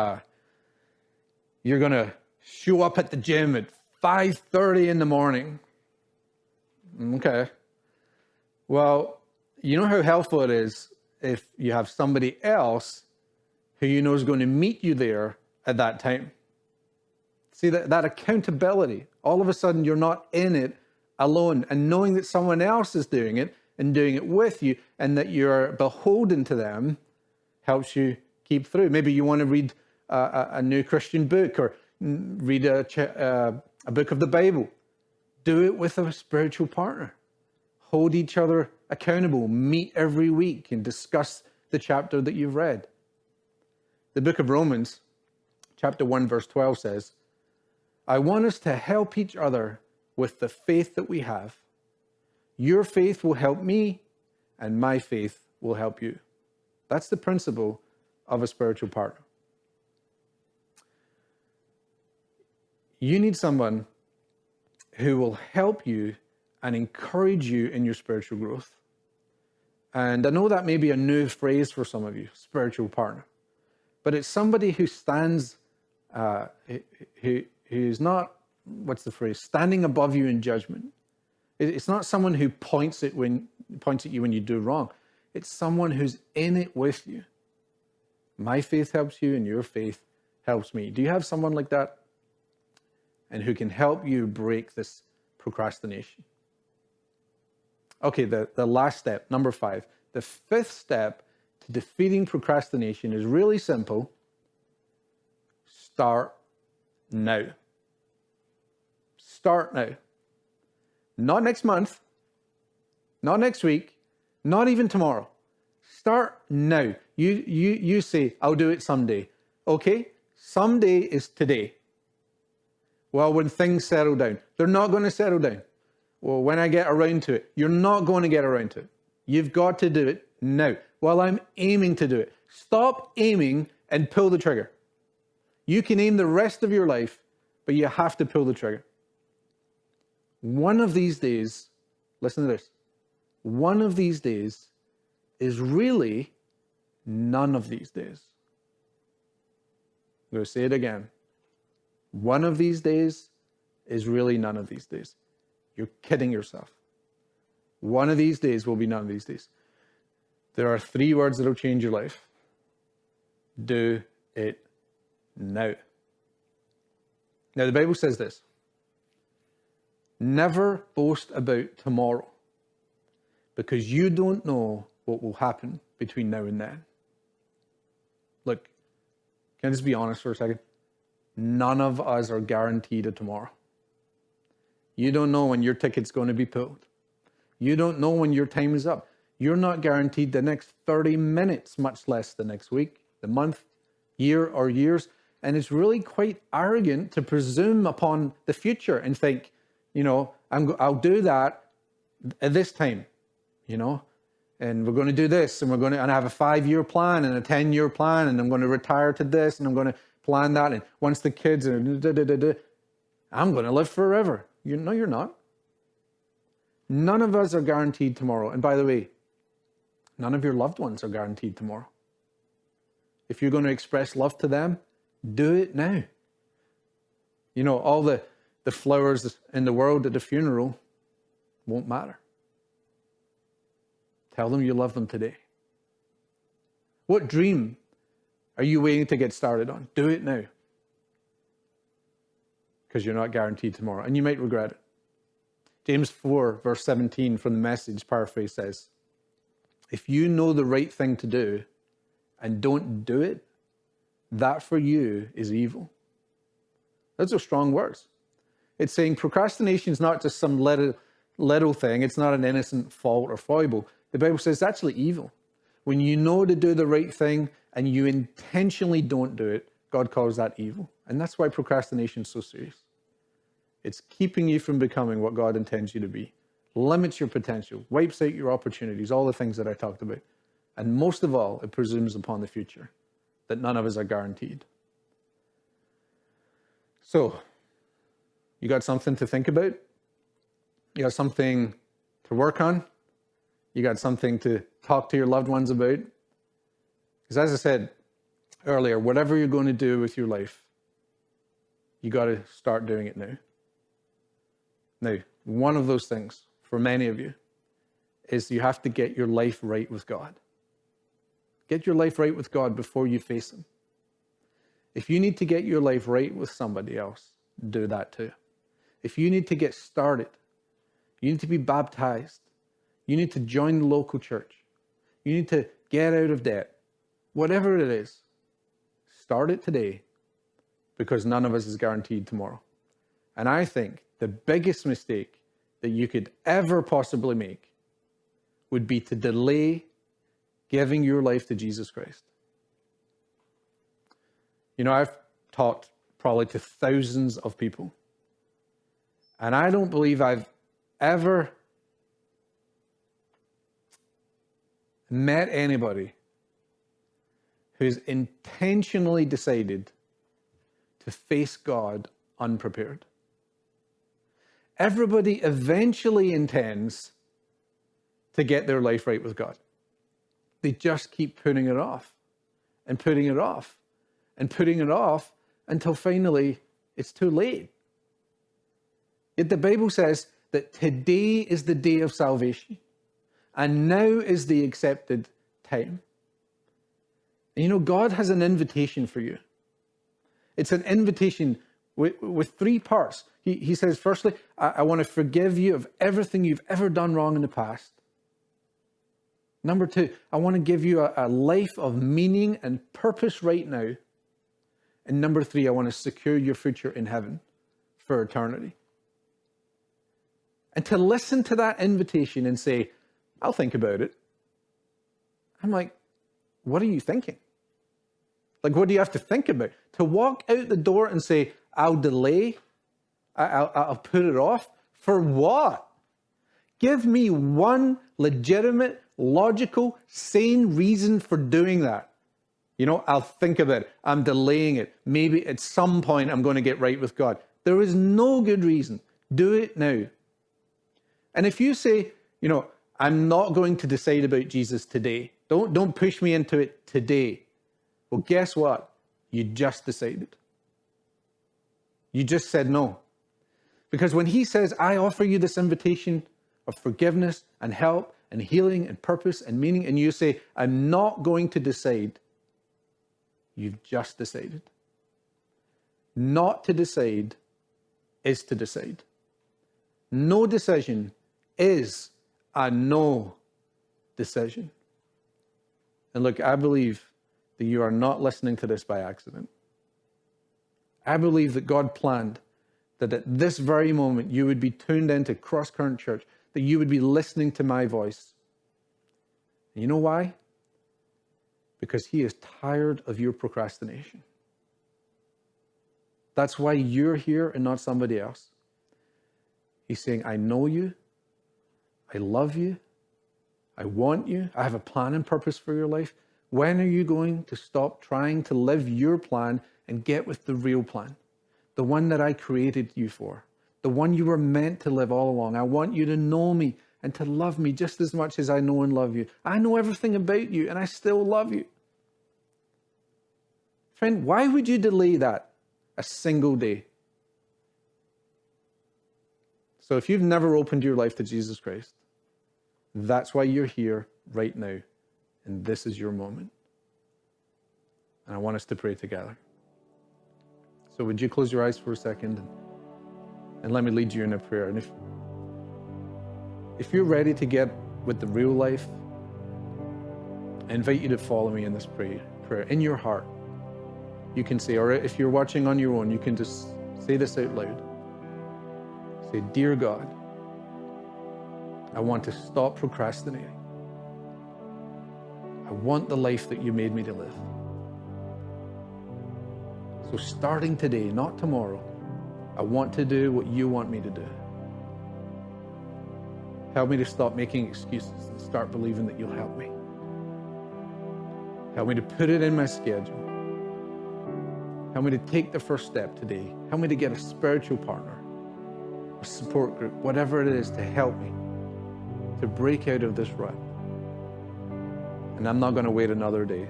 I: you're going to show up at the gym at 5:30 in the morning. Okay. Well, you know how helpful it is if you have somebody else who you know is going to meet you there at that time. See, that accountability. All of a sudden, you're not in it alone. And knowing that someone else is doing it and doing it with you and that you're beholden to them helps you keep through. Maybe you want to read a new Christian book or read a book of the Bible. Do it with a spiritual partner. Hold each other accountable. Meet every week and discuss the chapter that you've read. The book of Romans, chapter 1, verse 12 says, I want us to help each other with the faith that we have. Your faith will help me, and my faith will help you. That's the principle of a spiritual partner. You need someone who will help you and encourage you in your spiritual growth. And I know that may be a new phrase for some of you, spiritual partner. But it's somebody who stands, who's not, what's the phrase, standing above you in judgment. It's not someone who points at you when you do wrong. It's someone who's in it with you. My faith helps you and your faith helps me. Do you have someone like that? And who can help you break this procrastination? Okay, the last step, number 5. The 5th step to defeating procrastination is really simple. Start now. Start now. Not next month, not next week, not even tomorrow. Start now. You say, I'll do it someday. Okay, someday is today. Well, when things settle down, they're not going to settle down. Well, when I get around to it, you're not going to get around to it. You've got to do it now. Well, I'm aiming to do it. Stop aiming and pull the trigger. You can aim the rest of your life, but you have to pull the trigger. One of these days, listen to this. One of these days is really none of these days. I'm going to say it again. One of these days is really none of these days. You're kidding yourself. One of these days will be none of these days. There are 3 words that will change your life. Do it now. Now, the Bible says this. Never boast about tomorrow, because you don't know what will happen between now and then. Look, can I just be honest for a second? None of us are guaranteed a tomorrow. You don't know when your ticket's going to be pulled. You don't know when your time is up. You're not guaranteed the next 30 minutes, much less the next week, the month, year, or years. And it's really quite arrogant to presume upon the future and think, you know, I'll do that at this time, you know. and we're going to do this, and and I have a 5-year plan and a 10-year plan, and I'm going to retire to this, and I'm going to plan that, and once the kids are, I'm going to live forever. No, you're not. None of us are guaranteed tomorrow. And by the way, none of your loved ones are guaranteed tomorrow. If you're going to express love to them, do it now. You know, all the flowers in the world at the funeral won't matter. Tell them you love them today. What dream are you waiting to get started on? Do it now. Because you're not guaranteed tomorrow, and you might regret it. James 4, verse 17 from the Message paraphrase says, if you know the right thing to do and don't do it, that for you is evil. Those are strong words. It's saying procrastination is not just some little thing. It's not an innocent fault or foible. The Bible says it's actually evil. When you know to do the right thing and you intentionally don't do it, God calls that evil. And that's why procrastination is so serious. It's keeping you from becoming what God intends you to be. Limits your potential, wipes out your opportunities, all the things that I talked about. And most of all, it presumes upon the future that none of us are guaranteed. So, you got something to think about? You got something to work on? You got something to talk to your loved ones about? Because as I said earlier, whatever you're going to do with your life, you got to start doing it now. Now, one of those things for many of you is you have to get your life right with God. Get your life right with God before you face Him. If you need to get your life right with somebody else, do that too. If you need to get started, you need to be baptized, you need to join the local church, you need to get out of debt, whatever it is, start it today, because none of us is guaranteed tomorrow. And I think the biggest mistake that you could ever possibly make would be to delay giving your life to Jesus Christ. You know, I've talked probably to thousands of people, and I don't believe I've ever met anybody who's intentionally decided to face God unprepared. Everybody eventually intends to get their life right with God. They just keep putting it off and putting it off and putting it off until finally it's too late. Yet the Bible says that today is the day of salvation, and now is the accepted time. And you know, God has an invitation for you. It's an invitation with 3 parts. He says, firstly, I want to forgive you of everything you've ever done wrong in the past. Number 2, I want to give you a life of meaning and purpose right now. And number 3, I want to secure your future in heaven for eternity. And to listen to that invitation and say, I'll think about it. I'm like, what are you thinking? Like, what do you have to think about? To walk out the door and say, I'll delay, I'll put it off, for what? Give me one legitimate, logical, sane reason for doing that. You know, I'll think about it. I'm delaying it. Maybe at some point I'm going to get right with God. There is no good reason. Do it now. And if you say, you know, I'm not going to decide about Jesus today. Don't push me into it today. Well, guess what? You just decided. You just said no. Because when He says, I offer you this invitation of forgiveness and help and healing and purpose and meaning, and you say, I'm not going to decide, you've just decided. Not to decide is to decide. No decision is a no decision. And look, I believe that you are not listening to this by accident. I believe that God planned that at this very moment you would be tuned into Cross Current Church, that you would be listening to my voice. And you know why? Because He is tired of your procrastination. That's why you're here and not somebody else. He's saying, I know you, I love you, I want you. I have a plan and purpose for your life. When are you going to stop trying to live your plan and get with the real plan? The one that I created you for. The one you were meant to live all along. I want you to know me and to love me just as much as I know and love you. I know everything about you and I still love you. Friend, why would you delay that a single day? So if you've never opened your life to Jesus Christ, that's why you're here right now. And this is your moment. And I want us to pray together. So would you close your eyes for a second and let me lead you in a prayer. And if you're ready to get with the real life, I invite you to follow me in this prayer. In your heart, you can say, or if you're watching on your own, you can just say this out loud. Say, "Dear God, I want to stop procrastinating. I want the life that you made me to live. So starting today, not tomorrow, I want to do what you want me to do. Help me to stop making excuses and start believing that you'll help me. Help me to put it in my schedule. Help me to take the first step today. Help me to get a spiritual partner, a support group, whatever it is, to help me to break out of this rut. And I'm not going to wait another day.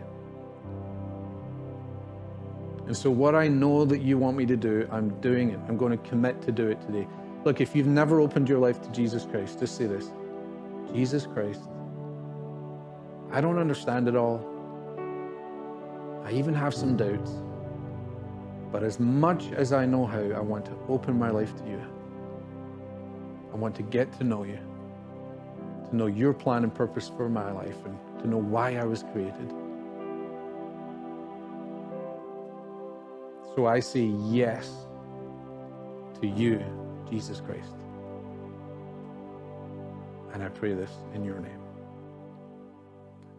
I: And so what I know that you want me to do, I'm doing it. I'm going to commit to do it today." Look, if you've never opened your life to Jesus Christ, just say this: "Jesus Christ, I don't understand it all. I even have some doubts. But as much as I know how, I want to open my life to you. I want to get to know you, to know your plan and purpose for my life, and to know why I was created. So I say yes to you, Jesus Christ. And I pray this in your name.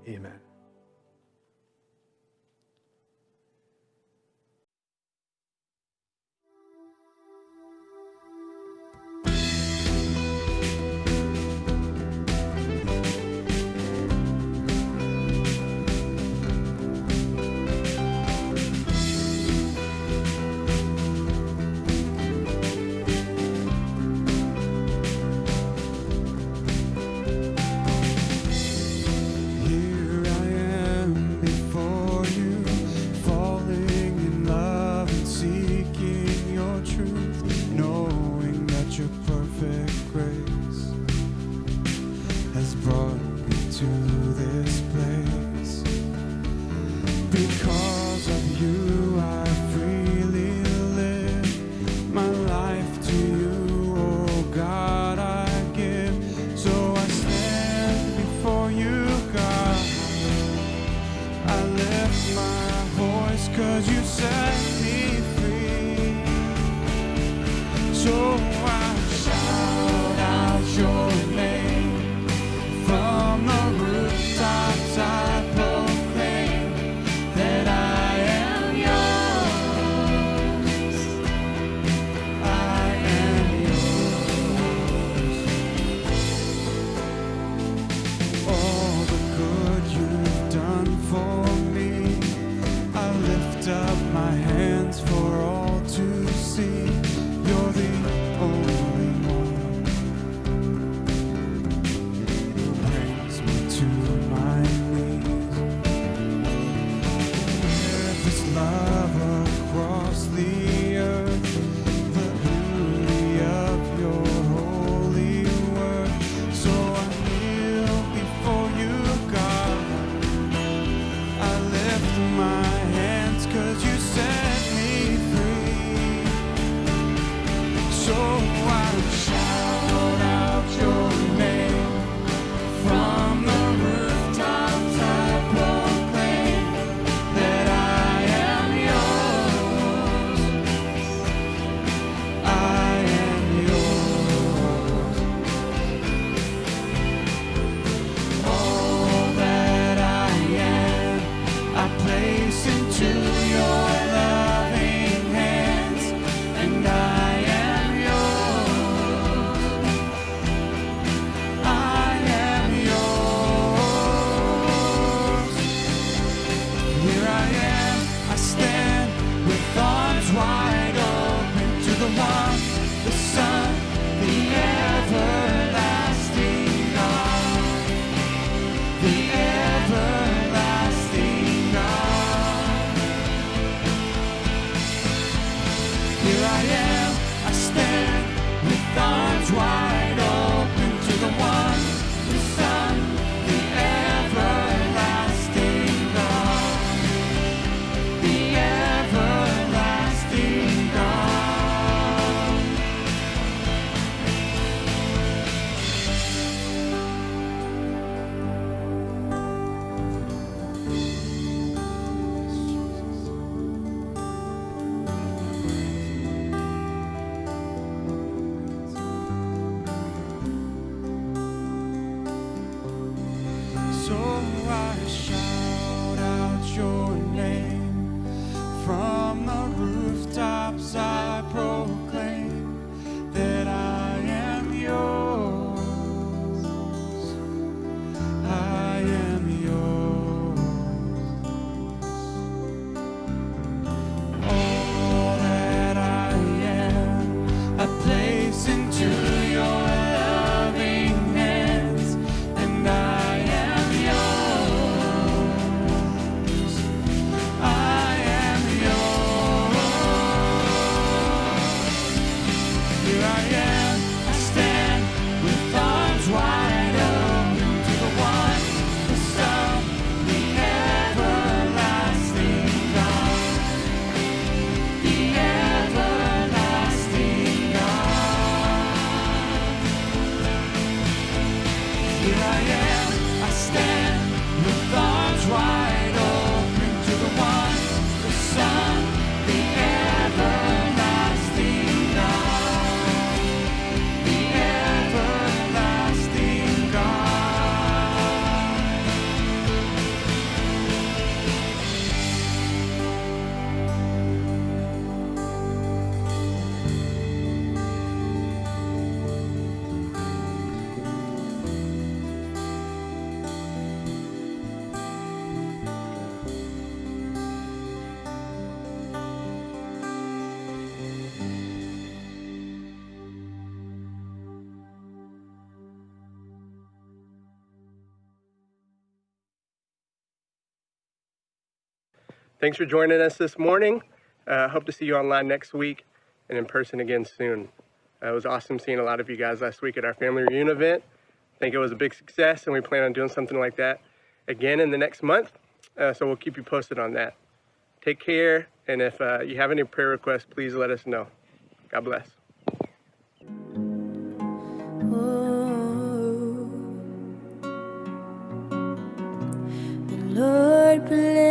I: Amen."
H: Here I So I shout out your name from the rooftops. I proclaim that I am yours. I am yours. All that I am, I place into your loving hands, and I am yours. I am yours. Here I am, I stand with arms wide open to the one, the Son, the everlasting God. The everlasting God. Here I am, I stand with arms wide open to the one, the Son, the everlasting God. The everlasting God.
F: Thanks for joining us this morning. Hope to see you online next week and in person again soon. It was awesome seeing a lot of you guys last week at our family reunion event. I think it was a big success, and we plan on doing something like that again in the next month. So we'll keep you posted on that. Take care, and if you have any prayer requests, please let us know. God bless.
G: The Lord bless